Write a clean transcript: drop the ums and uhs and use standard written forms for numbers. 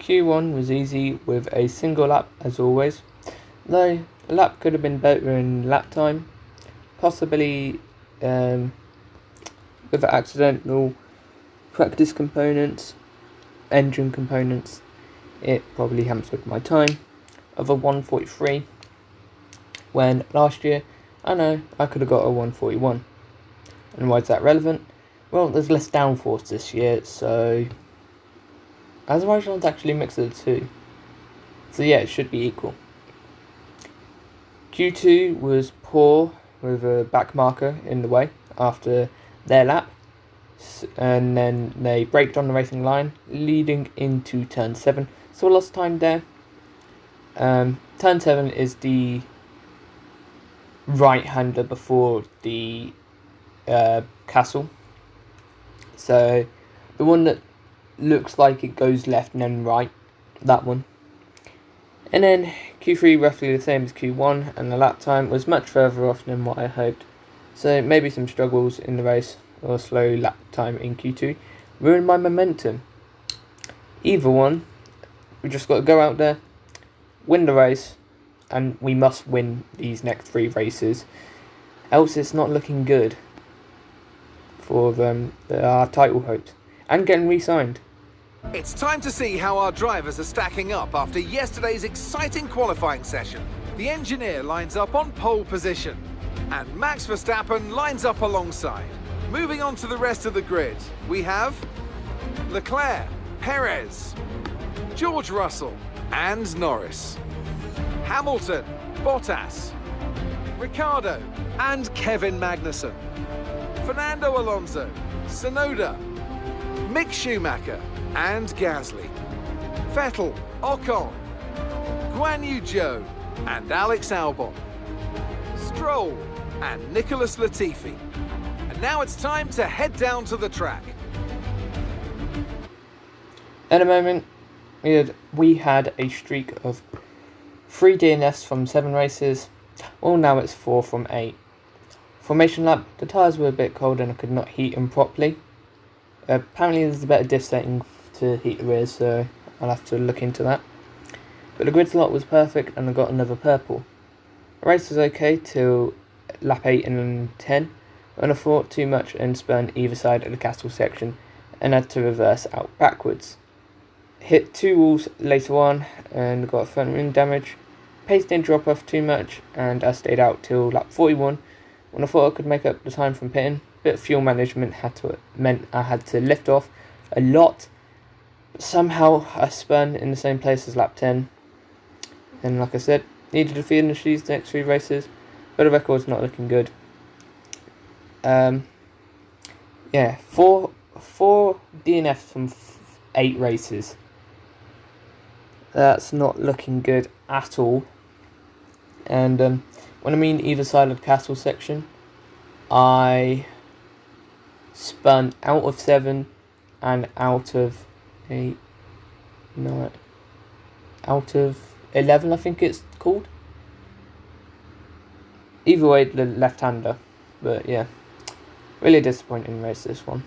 Q1 was easy with a single lap as always, though the lap could have been better in lap time, possibly with accidental practice components, engine components. It probably hampered my time of a 143 when last year I know I could have got a 141. And why is that relevant? Well, there's less downforce this year, so Azerbaijan's actually a mix of the two. So yeah, it should be equal. Q2 was poor with a back marker in the way after their lap, and then they braked on the racing line leading into turn 7, so I lost time there. Turn 7 is the right-hander before the castle, so the one that looks like it goes left and then right, that one. And then Q3 roughly the same as Q1, and the lap time was much further off than what I hoped, so maybe some struggles in the race or slow lap time in Q2 ruined my momentum. Either one, we just got to go out there, win the race, and we must win these next 3 races, else it's not looking good for our title hopes and getting re-signed. It's time to see how our drivers are stacking up after yesterday's exciting qualifying session. The engineer lines up on pole position, and Max Verstappen lines up alongside. Moving on to the rest of the grid, we have Leclerc, Perez, George Russell and Norris, Hamilton, Bottas, Ricciardo and Kevin Magnussen, Fernando Alonso, Tsunoda, Mick Schumacher and Gasly, Vettel, Ocon, Guan Yu Zhou and Alex Albon, Stroll and Nicholas Latifi. And now it's time to head down to the track. At the moment, we had a streak of 3 DNFs from 7 races. Well, now it's 4 from 8. Formation lap, the tyres were a bit cold and I could not heat them properly. Apparently there's a better diff setting to heat the rears, so I'll have to look into that. But the grid slot was perfect and I got another purple. The race was okay till lap 8 and 10, when I thought too much and spun either side of the castle section and had to reverse out backwards. Hit 2 walls later on and got front wing damage. Pace didn't drop off too much and I stayed out till lap 41 when I thought I could make up the time from pitting. Bit of fuel management meant I had to lift off a lot. But somehow I spun in the same place as lap 10. And like I said, needed to finish these next 3 races, but the record's not looking good. Yeah, 4 DNFs from 8 races. That's not looking good at all. And when I mean either side of the castle section, I spun out of 7 and out of 8, no, out of 11 I think it's called. Either way, the left-hander, but yeah, really disappointing race this one.